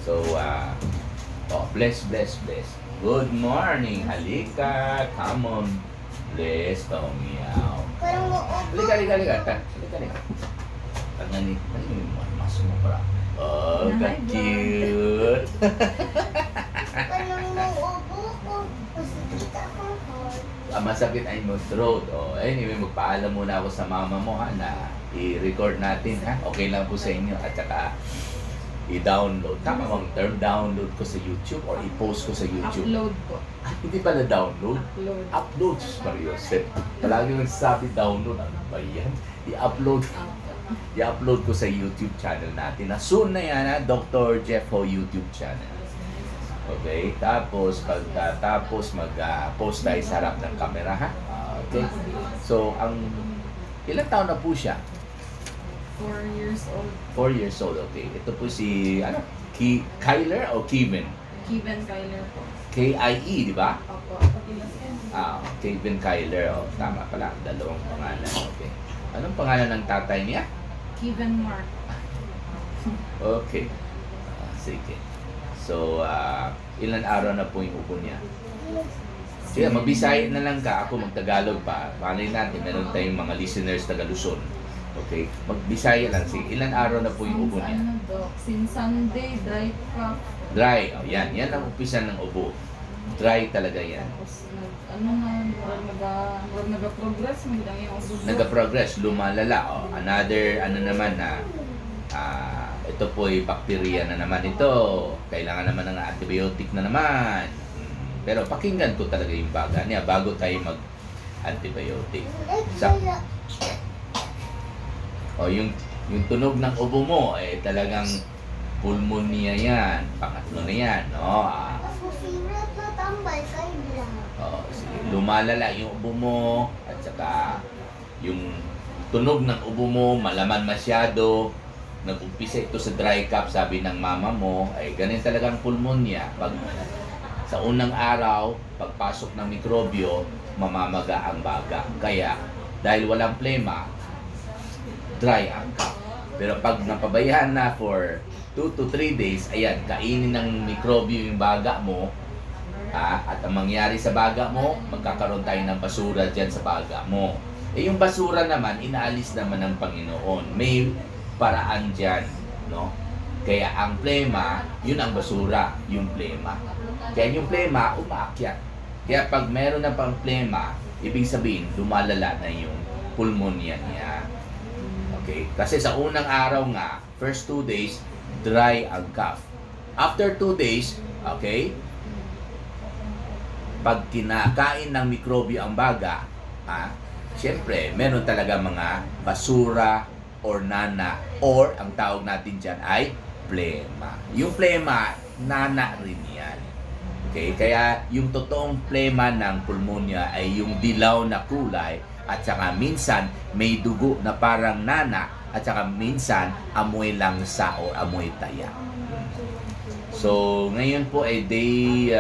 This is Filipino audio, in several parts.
So, bless, bless, bless. Good morning. Halika. Come on. Bless. Meow. Parang Halika, halika, halika. Halika, halika. Tangan ni mas mo para. Oh, ka-cute. parang mauubo ko. Masakit ako. Masakit ay mo throat. Oh, anyway, magpaalam muna ako sa mama mo ha na i-record natin ha. Okay lang po sa inyo at saka i-download. Tama bang term, download ko sa YouTube or i-post ko sa YouTube? Upload po. Hindi pala download. Upload. Upload, Mariosep. Palagi nagsasabi download. Ano ba yan? I-upload. I-upload ko sa YouTube channel natin. Na soon na yan ha, Dr. Jeff Ho YouTube channel. Okay? Tapos, pagkatapos mag-post tayo sa harap ng camera ha. Okay? So, ilang taon na po siya? 4 years old. 4 years old, okay. Ito po si, Kyler o Kevin? Kevin Kyler po. K-I-E, di ba? Opo. Kevin Kyler. Oh, tama pala. Dalawang pangalan. Okay. Anong pangalan ng tatay niya? Kevin Mark. Okay. Sige. So, ilan araw na po yung upo niya? Sige, magbisaya na lang ka. Ako magtagalog pa. Malay natin, meron tayong mga listeners taga Luzon. Okay? Magbisaya lang. Sige, ilan araw na po yung upo niya? Ano, Doc? Since Sunday, dry cough. Dry. Oh, yan. Yan ang umpisa ng ubo. Dry talaga yan. Tapos, nag-progress. Magdang yung ubo. Nag-progress. Lumalala. Oh, another, naman na, ito po ay bacteria na naman ito. Kailangan naman ng antibiotic na naman. Pero pakinggan ko talaga yung baga niya bago tayo mag-antibiotic. Yung tunog ng ubo mo, talagang pulmonia yan. Pangatlo na yan, no? Ako sirat na tambay kayo lang. Sige. Lumalala yung ubo mo at saka yung tunog ng ubo mo, malaman masyado. Nag-umpisa ito sa dry cough, sabi ng mama mo, ganun talagang pulmonya. Pag sa unang araw, pagpasok ng mikrobyo, mamamaga ang baga. Kaya, dahil walang plema, dry ang cough. Pero pag napabayaan na for 2 to 3 days, ayan, kainin ng mikrobyo yung baga mo, at ang mangyari sa baga mo, magkakaroon tayo ng basura dyan sa baga mo. Yung basura naman, inaalis naman ng Panginoon. May paraan dyan, no? Kaya ang plema, yun ang basura, yung plema. Kaya yung plema, umaakyat. Kaya pag meron na pang plema, ibig sabihin, lumalala na yung pulmonya niya. Okay? Kasi sa unang araw nga, first 2 days, dry ang cough. After 2 days, okay, pag kinakain ng mikrobyo ang baga, siyempre, meron talaga mga basura or nana, or ang tawag natin dyan ay plema. Yung plema, nana rin yan. Okay? Kaya yung totoong plema ng pulmonya ay yung dilaw na kulay at saka minsan may dugo na parang nana at saka minsan amoy langsa o amoy taya. So, ngayon po ay day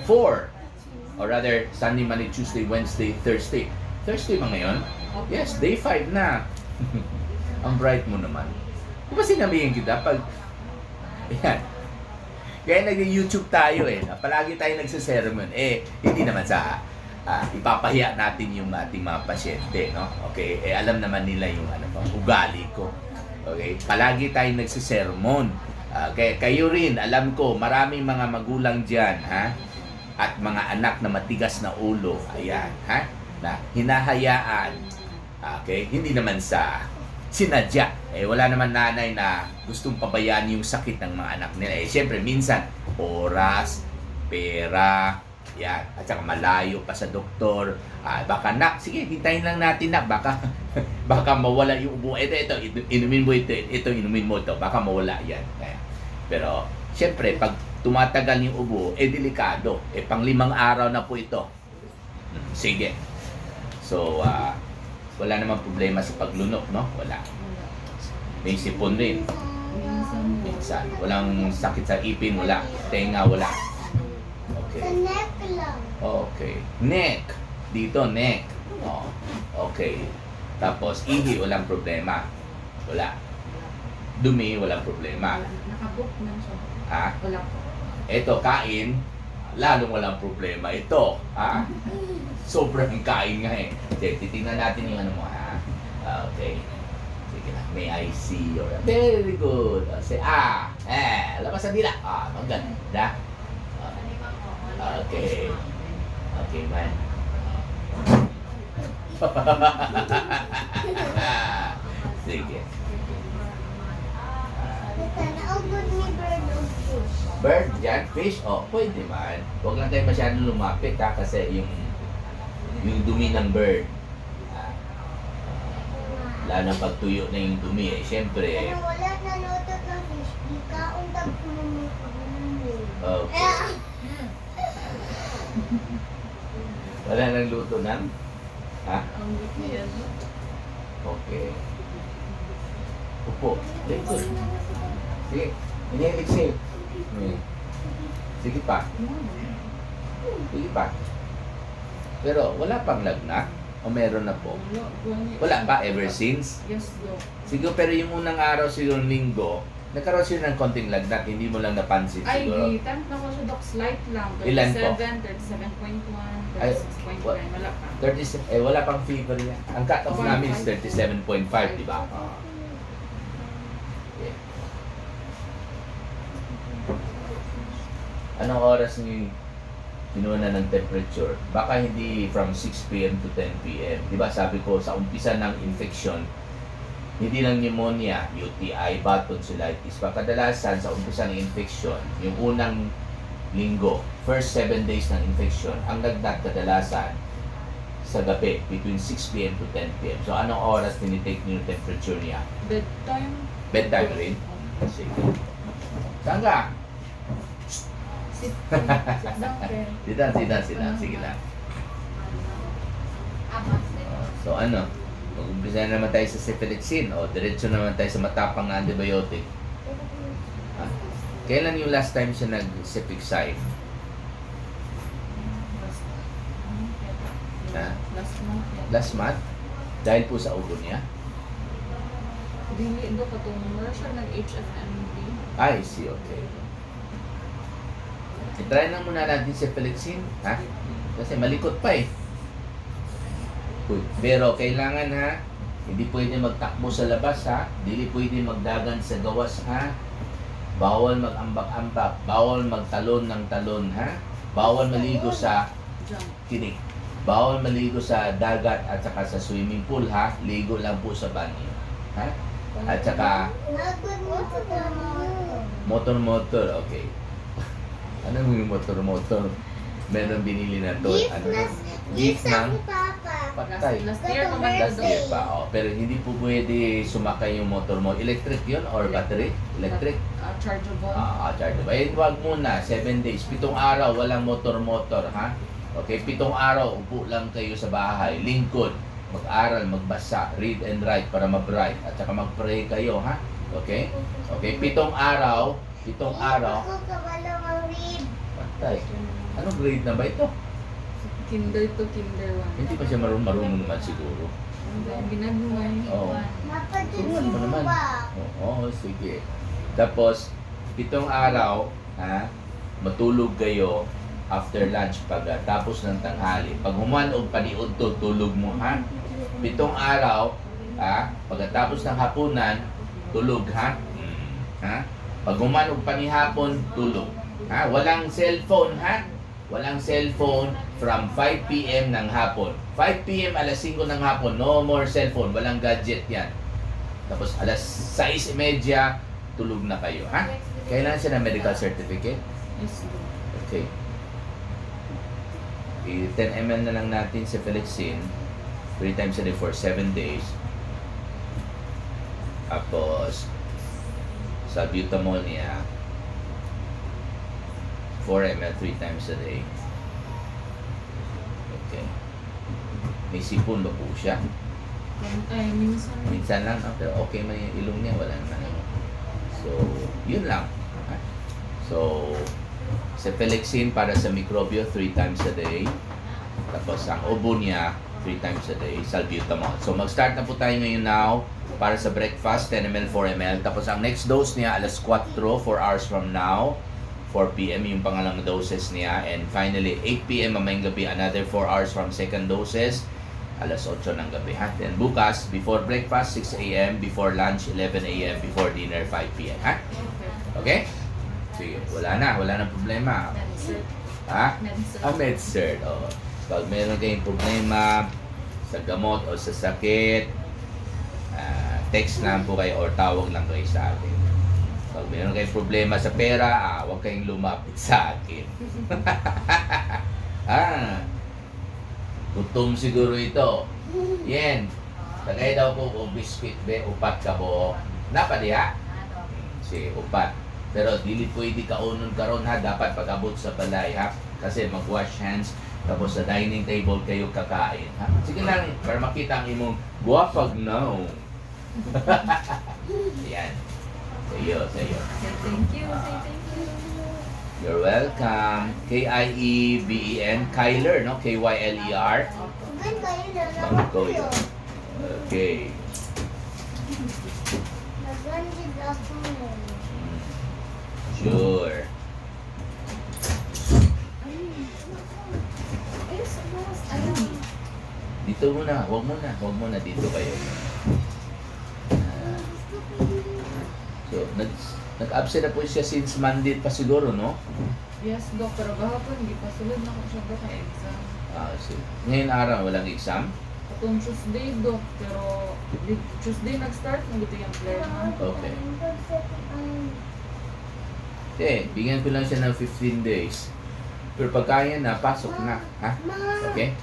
4 or rather Sunday, Monday, Tuesday, Wednesday, Thursday. Thursday ba ngayon? Yes, day 5 na. Ang bright mo naman. Di ba sinabihin kita pag... Ayan. Kaya nag-YouTube tayo Palagi tayo nagsisermon. Hindi naman sa ipapahiya natin yung ating mga pasyente, no? Okay? Alam naman nila yung ugali ko. Okay? Palagi tayo nagsisermon. Kayo rin, alam ko, maraming mga magulang dyan, ha? At mga anak na matigas na ulo. Ayan, ha? Na hinahayaan. Okay? Hindi naman sa sinadya. Wala naman nanay na gustong pabayaan yung sakit ng mga anak nila. Siyempre, minsan, oras, pera, yan. At saka malayo pa sa doktor. Baka sige, hintayin lang natin baka mawala yung ubo. Ito, inumin mo ito. Ito, inumin mo ito. Baka mawala yan. Pero, siyempre, pag tumatagal yung ubo, delikado. Pang-5 araw na po ito. Sige. So, wala namang problema sa paglunok, no? Wala. May sipon rin. Minsan. Walang sakit sa ipin, wala. Tenga, wala. Okay. Sa neck lang. Okay. Neck. Dito, neck. Okay. Tapos, ihi, walang problema. Wala. Dumi, walang problema. Nakabook man siya. Ha? Wala po. Ito, kain, lalong walang problema. Ito, ha? Sobrang kain nga eh. Sige, titingnan natin yung ano mo, ha? Okay. Sige na, may I see your... Very good. Say, labas ang dila. Maganda. Okay. Okay, man. Sige. Tita, naugod ni bird o fish. Bird, yan, fish, pwede man. Huwag lang tayo masyadong lumapit ha, kasi yung dumi ng bird. Lalo na pagtuyo na yung dumi eh. Siyempre, Ano, wala na lutot ng fish. Di ka untag okay. Wala nang luto ng? Ha? Ang weekend. Okay. Upo. Good. Sige. Inhale, exhale. Sige pa. Sige pa. Pero wala pang lagnat? O meron na po? Wala pa ever since? Yes, do. Siguro, pero yung unang araw, siguro linggo, nagkaroon siya ng konting lagnat, hindi mo lang napansin Ay, siguro. di. Temp na ko siya, Doc. Slight lang. Ilan po? 37, 37.1, Ay, 36.9. Wala pa. 30, wala pang fever yan. Ang cut-off namin is 37.5, di ba? Okay. Anong oras niyo kinuha na ng temperature? Baka hindi from 6 p.m. to 10 p.m. Di ba sabi ko, sa umpisa ng infection, hindi lang pneumonia, UTI, bat tonsillitis. Kadalasan sa umpisa ng infection, yung unang linggo, first 7 days ng infection, ang lagnat kadalasan sa gabi, between 6 p.m. to 10 p.m. So, anong oras tinitake niyo yung temperature niya? Bedtime. Bedtime rin? Sige. Saan ka? Sit down, Ken. Sit down. Sige lang. So, ano? Mag-umpisa naman tayo sa cefalexin o diretso naman tayo sa matapang na antibiotic. Kailan yung last time siya nag-cefixime? Ha? Last month. Last month? Dahil po sa ubo niya? Dili do katong siya nag-HFMD. I see, okay. I-try lang muna natin cefalexin, ha? Kasi malikot pa eh. Uy, pero kailangan ha, hindi pwede magtakbo sa labas ha, hindi pwede magdagan sa gawas ha, bawal mag-ambak-ambak, bawal magtalon ng talon ha, bawal maligo sa Jump. kinig, bawal maligo sa dagat at saka sa swimming pool ha, ligo lang po sa banyo ha, at saka Nagod mo ito motor, okay. Ano yung motor? Meron binili na to, Gift ng sa ni Papa. patay. Last year pa man Last do. year pa, pero hindi po pwede sumakay yung motor mo. Electric yun or battery? Electric? Chargeable. Chargeable. Eh, wag muna, 7 days. 7 araw, walang motor-motor, ha? Okay, 7 araw, upo lang kayo sa bahay. Lingkod, mag-aral, magbasa, read and write para ma-bright. At saka mag-pray kayo, ha? Okay? Okay, 7 araw, Ako kabalo ang read. patay. Anong grade na ba ito? Kinder to Kinder 1. Hindi pa siya marunong naman siguro. Ang ginagawa. Oo. Suruan mo naman. Napadudsuba. Oo, sige. Tapos, 7 araw, ha, matulog kayo after lunch tapos ng tanghali. Pag humanog paniud to, tulog mo, ha? 7 araw, ha, pagkatapos ng hapunan, tulog, ha? Ha? Pag humanog panihapon, tulog. Ha? Walang cellphone, ha? Walang cellphone from 5 p.m. ng hapon. 5 p.m. alas 5 ng hapon, no more cellphone. Walang gadget yan. Tapos alas 6:30, tulog na kayo. Ha? Kailangan siya ng medical certificate? Yes, do. Okay. 10 ml na lang natin cefalexin 3 times a day for 7 days. Tapos, salbutamol niya 4 ml 3 times a day. Okay. May sipon ba po siya? Ay, minsan. Minsan lang, no? Pero okay man yung ilong niya, wala naman. So, yun lang. Ha? So, cefalexin para sa mikrobyo 3 times a day. Tapos, ang ubo niya 3 times a day, salbutamol. So, mag-start na po tayo ngayon now. para sa breakfast, 10 ml, 4 ml. Tapos ang next dose niya, alas 4, 4 hours from now, 4 p.m. yung pangalang doses niya. And finally, 8 p.m. mamayang gabi, another 4 hours from second doses, alas 8 ng gabi. Ha? Then bukas, before breakfast, 6 a.m., before lunch, 11 a.m., before dinner, 5 p.m. Ha? Okay? Sige, wala na problema. Medicine. Ha? Medicine. MedCert. Oh. Pag meron kayong problema sa gamot o sa sakit, text lang po kayo or tawag lang kayo sa akin. Pag meron kayong problema sa pera, huwag kayong lumapit sa akin. Gutom siguro ito. Yan. Tagay daw po o biscuit be, upat ka po. Napadiha? Si upat. Pero dili pwede kaunon karon ha, dapat pag-abot sa balay ha. Kasi mag-wash hands, tapos sa dining table kayo kakain ha. Sige lang, para makita ang imong guwapag now. Yan. Sa'yo. Say thank you. Say thank you. You're welcome. K-I-E-B-E-N. Kyler, no? K-Y-L-E-R. Gan kayo na lang Bangko ko. yun. Okay. Nagandid ako mo. Sure. Ay, sa boss. Ayun. Dito muna. Huwag muna. Dito kayo. So, nag-absent na po siya since Monday pa siguro, no? Yes, Dok. Pero gahapon, hindi pa sulod na ko siya Dok kay exam. So, ngayon araw, walang exam? Atong Tuesday, Dok. Pero Tuesday nag-start, nagito yung flare na. Okay. Bigyan ko lang siya ng 15 days. Pero pag kaya na, pasok na. Ha? Okay?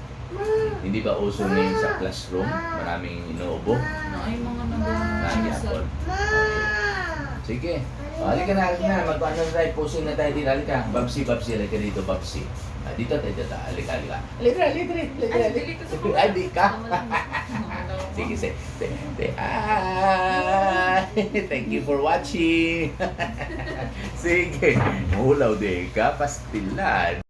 Hindi ba uso ngayon sa classroom? Maraming inuubo? Na ay mga Nagyapon. Ma! Sige. Halika na. Mag-ano na tayo. Pusing na tayo dito. Halika. Babsi. Halika dito, Babsi. Dito. Halika. Halika. Ay, dili ko sa Ay, di ka. Sige. Sige. Thank you for watching. Sige. Mulaw din ka. Pastilan.